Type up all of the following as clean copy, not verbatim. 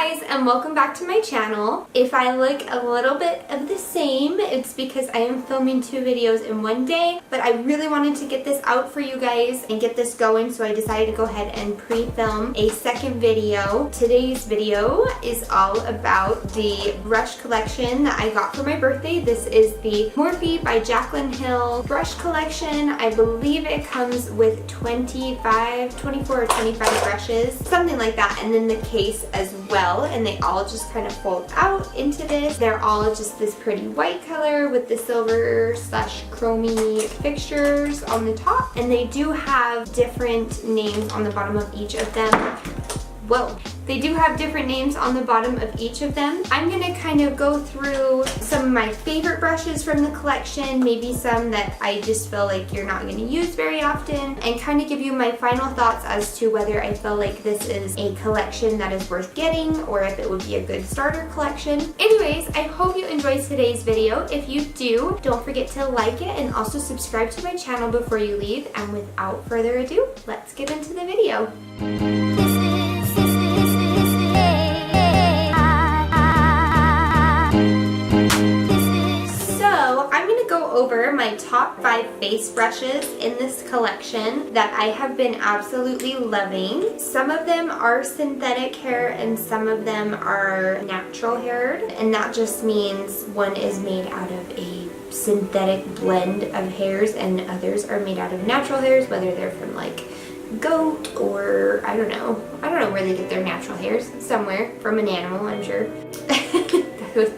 guys, and welcome back to my channel. If I look a little bit of the same, it's because I am filming 2 videos in one day, but I really wanted to get this out for you guys and get this going, so I decided to go ahead and pre-film a second video. Today's video is all about the brush collection that I got for my birthday. This is the Morphe by Jaclyn Hill brush collection. I believe it comes with 24 or 25 brushes, something like that, and then the case as well, and they all just kind of fold out into this. They're all just this pretty white color with the silver slash chromey fixtures on the top, and they do have different names on the bottom of each of them. Whoa. They do have different names on the bottom of each of them. I'm going to kind of go through some of my favorite brushes from the collection, maybe some that I just feel like you're not going to use very often, and kind of give you my final thoughts as to whether I feel like this is a collection that is worth getting or if it would be a good starter collection. Anyways, I hope you enjoyed today's video. If you do, don't forget to like it and also subscribe to my channel before you leave. And without further ado, let's get into the video. Go over my top 5 face brushes in this collection that I have been absolutely loving. Some of them are synthetic hair and some of them are natural haired, and that just means one is made out of a synthetic blend of hairs and others are made out of natural hairs, whether they're from like goat or I don't know where they get their natural hairs, somewhere from an animal, I'm sure.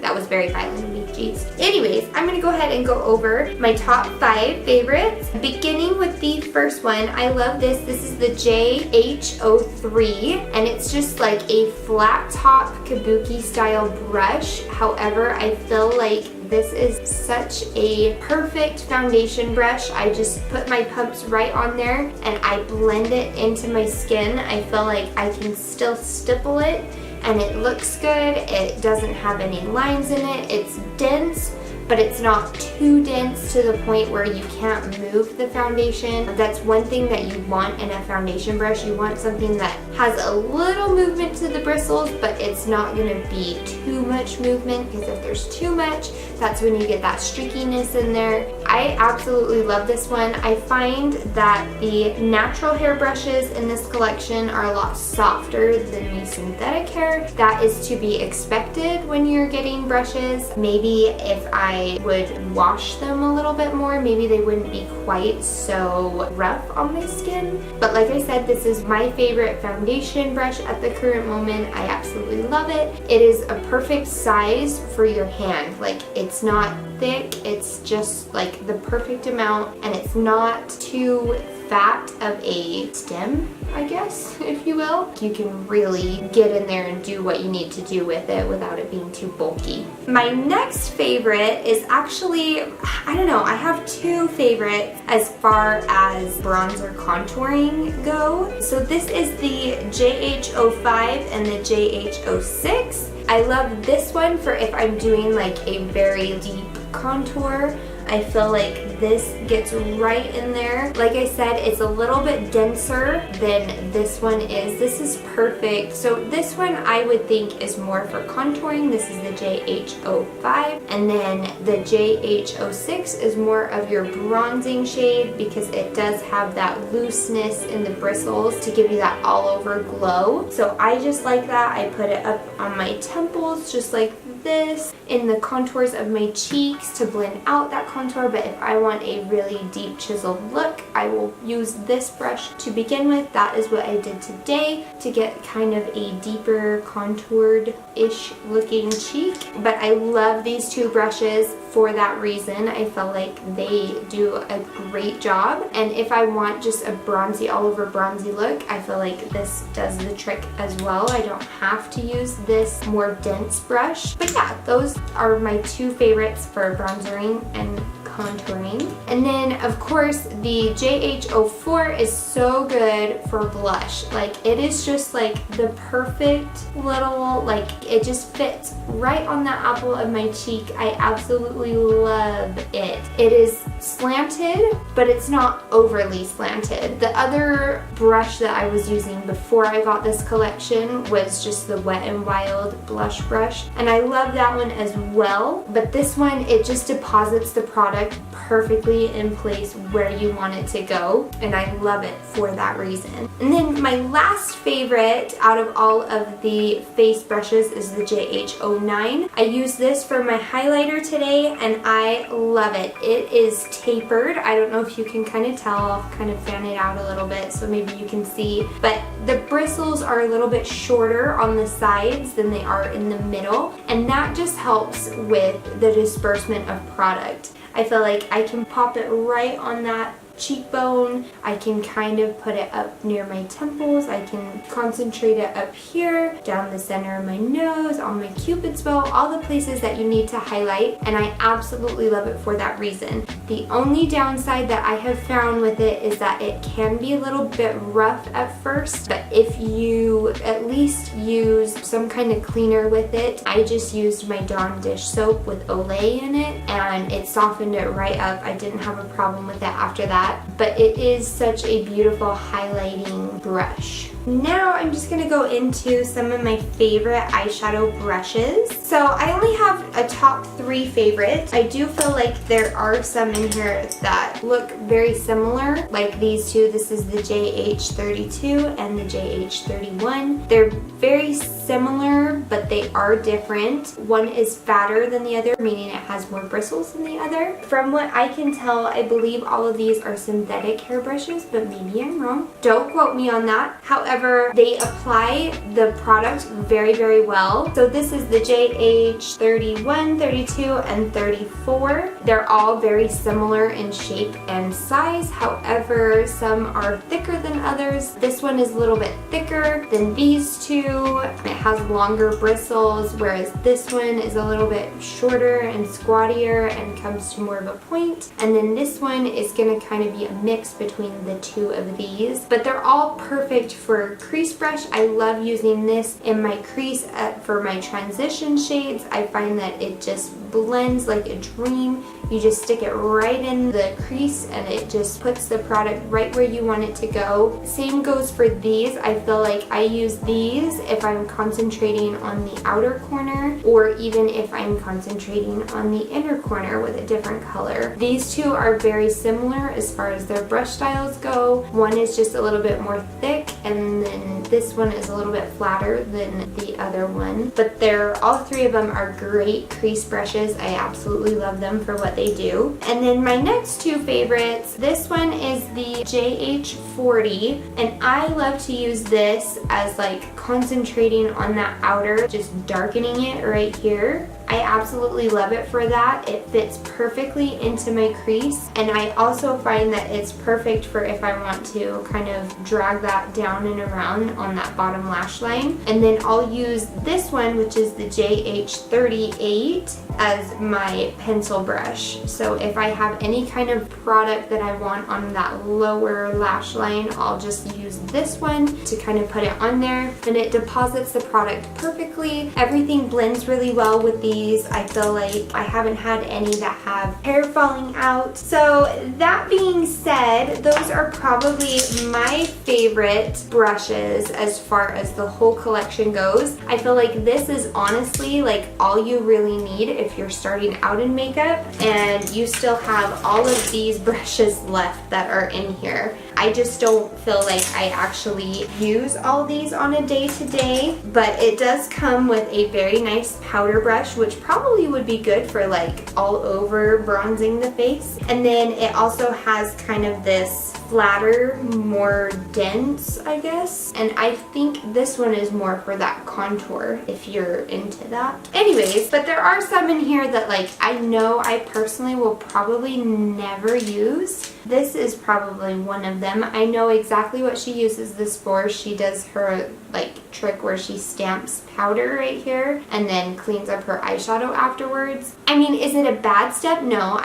That was very violent of me, jeez. Anyways, I'm gonna go ahead and go over my top 5 favorites. Beginning with the first one, I love this. This is the JH03, and it's just like a flat top kabuki style brush. However, I feel like this is such a perfect foundation brush. I just put my pumps right on there and I blend it into my skin. I feel like I can still stipple it and it looks good. It doesn't have any lines in it. It's dense, but it's not too dense to the point where you can't move the foundation. That's one thing that you want in a foundation brush. You want something that has a little movement to the bristles, but it's not gonna be too much movement, because if there's too much, that's when you get that streakiness in there. I absolutely love this one. I find that the natural hair brushes in this collection are a lot softer than the synthetic hair. That is to be expected when you're getting brushes. Maybe if I would wash them a little bit more, maybe they wouldn't be quite so rough on my skin. But like I said, this is my favorite foundation brush at the current moment. I absolutely love it. It is a perfect size for your hand. Like, it's not thick, it's just like the perfect amount, and it's not too fat of a stem, I guess, if you will. You can really get in there and do what you need to do with it without it being too bulky. My next favorite is actually, I don't know, I have 2 favorites as far as bronzer contouring go. So this is the JH05 and the JH06. I love this one for if I'm doing like a very deep contour. I feel like this gets right in there. Like I said, it's a little bit denser than this one is. This is perfect. So this one I would think is more for contouring. This is the JH05. And then the JH06 is more of your bronzing shade, because it does have that looseness in the bristles to give you that all over glow. So I just like that. I put it up on my temples just like this, in the contours of my cheeks to blend out that contour. But if I want a really deep chiseled look, I will use this brush to begin with. That is what I did today to get kind of a deeper contoured-ish looking cheek. But I love these 2 brushes for that reason. I feel like they do a great job. And if I want just a bronzy, all over bronzy look, I feel like this does the trick as well. I don't have to use this more dense brush. But yeah, those are my 2 favorites for bronzering and contouring. And then of course the JH04 is so good for blush. Like it is just like the perfect little, like it just fits right on the apple of my cheek. I absolutely love it. It is slanted, but it's not overly slanted. The other brush that I was using before I got this collection was just the Wet n Wild blush brush, and I love that one as well, but this one, it just deposits the product perfectly in place where you want it to go, and I love it for that reason. And then my last favorite out of all of the face brushes is the JH09. I use this for my highlighter today, and I love it. It is tapered. I don't know if you can kind of tell. I'll kind of fan it out a little bit so maybe you can see, but the bristles are a little bit shorter on the sides than they are in the middle, and that just helps with the disbursement of product. I feel like I can pop it right on that cheekbone. I can kind of put it up near my temples. I can concentrate it up here, down the center of my nose, on my cupid's bow, all the places that you need to highlight, and I absolutely love it for that reason. The only downside that I have found with it is that it can be a little bit rough at first, but if you at least use some kind of cleaner with it, I just used my Dawn dish soap with Olay in it, and it softened it right up. I didn't have a problem with it after that. But it is such a beautiful highlighting brush. Now I'm just going to go into some of my favorite eyeshadow brushes. So I only have a top 3 favorites. I do feel like there are some in here that look very similar, like these two. This is the JH32 and the JH31. They're very similar, but they are different. One is fatter than the other, meaning it has more bristles than the other. From what I can tell, I believe all of these are synthetic hair brushes, but maybe I'm wrong. Don't quote me on that. However, they apply the product very, very well. So this is the JH31, 32, and 34. They're all very similar in shape and size. However, some are thicker than others. This one is a little bit thicker than these two. It has longer bristles, whereas this one is a little bit shorter and squattier and comes to more of a point. And then this one is going to kind of be a mix between the two of these. But they're all perfect for crease brush. I love using this in my crease for my transition shades. I find that it just blends like a dream. You just stick it right in the crease and it just puts the product right where you want it to go. Same goes for these. I feel like I use these if I'm concentrating on the outer corner, or even if I'm concentrating on the inner corner with a different color. These two are very similar as far as their brush styles go. One is just a little bit more thick, and then this one is a little bit flatter than the other one. But all 3 of them are great crease brushes. I absolutely love them for what they do. And then my next 2 favorites, this one is the JH40, and I love to use this as like concentrating on that outer, just darkening it right here. I absolutely love it for that. It fits perfectly into my crease, and I also find that it's perfect for if I want to kind of drag that down and around on that bottom lash line. And then I'll use this one, which is the JH38, as my pencil brush. So if I have any kind of product that I want on that lower lash line, I'll just use this one to kind of put it on there, and it deposits the product perfectly. Everything blends really well with these. I feel like I haven't had any that have hair falling out. So that being said, those are probably my favorite brushes as far as the whole collection goes. I feel like this is honestly like all you really need if you're starting out in makeup and you still have all of these brushes left that are in here. I just don't feel like I actually use all these on a day-to-day, but it does come with a very nice powder brush, which probably would be good for like all over bronzing the face. And then it also has kind of this flatter, more dense, I guess. And I think this one is more for that contour if you're into that. Anyways, but there are some in here that like I know I personally will probably never use. This is probably one of them. I know exactly what she uses this for. She does her like trick where she stamps powder right here and then cleans up her eyeshadow afterwards. I mean, is it a bad step? No,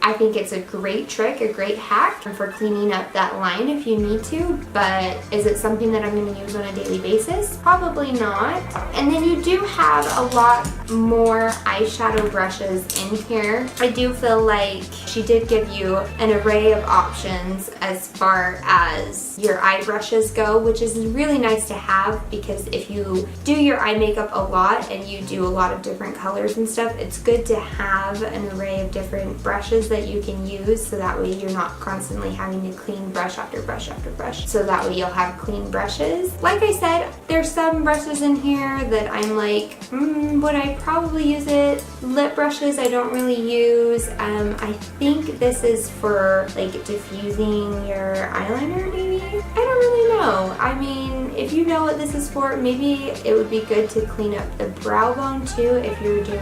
I think it's a great trick, a great hack for cleaning up that line if you need to, but is it something that I'm going to use on a daily basis? Probably not. And then you do have a lot more eyeshadow brushes in here. I do feel like she did give you an array of options as far as your eye brushes go, which is really nice to have, because if you do your eye makeup a lot and you do a lot of different colors and stuff, it's good to have an array of different brushes that you can use, so that way you're not constantly having to clean brush after brush after brush. So that way you'll have clean brushes. Like I said, there's some brushes in here that I'm like, would I probably use it? Lip brushes I don't really use. I think this is for like diffusing your eyeliner maybe? I don't really know. I mean, if you know what this is for, maybe it would be good to clean up the brow bone too if you're doing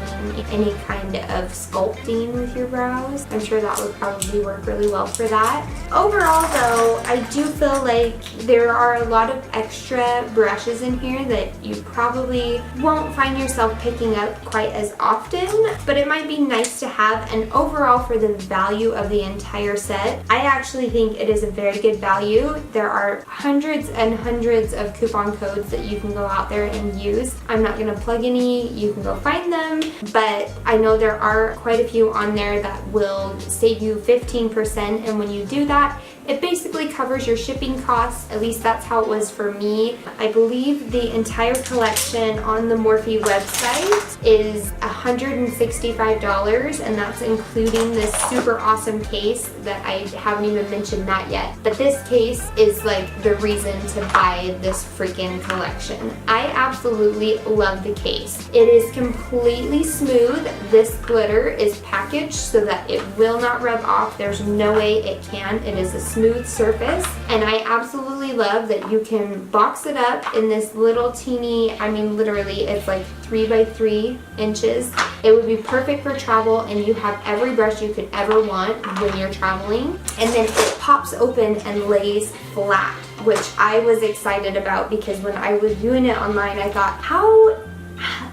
any kind of sculpting with your brows. I'm sure that would probably work really well for that. Overall though, I do feel like there are a lot of extra brushes in here that you probably won't find yourself picking up quite as often, but it might be nice to have. And overall, for the value of the entire set, I actually think it is a very good value. There are hundreds and hundreds of coupon codes that you can go out there and use. I'm not going to plug any, you can go find them, but I know there are quite a few on there that will save you 15%, and when you do that, it basically covers your shipping costs. At least that's how it was for me. I believe the entire collection on the Morphe website is $165, and that's including this super awesome case that I haven't even mentioned that yet. But this case is like the reason to buy this freaking collection. I absolutely love the case. It is completely smooth. This glitter is packaged so that it will not rub off. There's no way it can. It is a smooth surface, and I absolutely love that you can box it up in this little teeny, I mean literally it's like 3 by 3 inches. It would be perfect for travel, and you have every brush you could ever want when you're traveling. And then it pops open and lays flat, which I was excited about, because when I was doing it online I thought,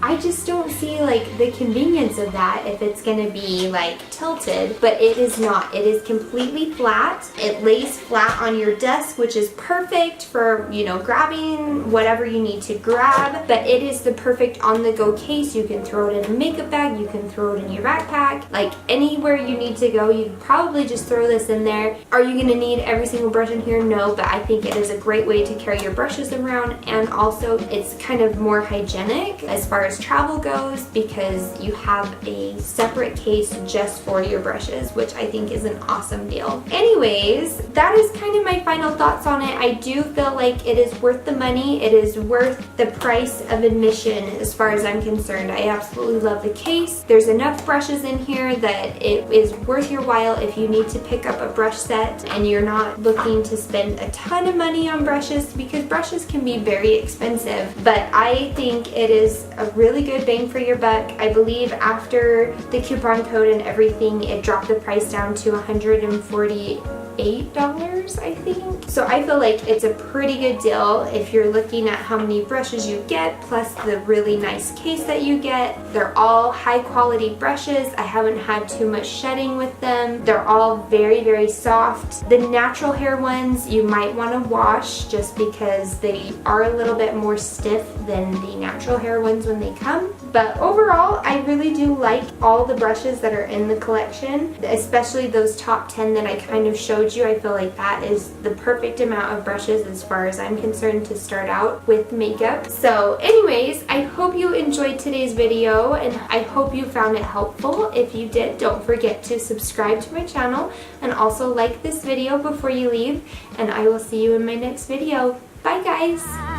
I just don't see like the convenience of that if it's gonna be like tilted, but it is not. It is completely flat. It lays flat on your desk, which is perfect for, you know, grabbing whatever you need to grab, but it is the perfect on-the-go case. You can throw it in a makeup bag, you can throw it in your backpack, like anywhere you need to go, you can probably just throw this in there. Are you gonna need every single brush in here? No, but I think it is a great way to carry your brushes around, and also it's kind of more hygienic as far as travel goes, because you have a separate case just for your brushes, which I think is an awesome deal. Anyways, that is kind of my final thoughts on it. I do feel like it is worth the money. It is worth the price of admission as far as I'm concerned. I absolutely love the case. There's enough brushes in here that it is worth your while if you need to pick up a brush set and you're not looking to spend a ton of money on brushes, because brushes can be very expensive, but I think it is a really good bang for your buck. I believe after the coupon code and everything, it dropped the price down to $148, I think. So I feel like it's a pretty good deal if you're looking at how many brushes you get, plus the really nice case that you get. They're all high quality brushes. I haven't had too much shedding with them. They're all very, very soft. The natural hair ones you might want to wash, just because they are a little bit more stiff than the natural hair ones when they come. But overall, I really do like all the brushes that are in the collection, especially those top 10 that I kind of showed you. I feel like that is the perfect amount of brushes as far as I'm concerned to start out with makeup. So anyways, I hope you enjoyed today's video, and I hope you found it helpful. If you did, don't forget to subscribe to my channel and also like this video before you leave, and I will see you in my next video. Bye guys!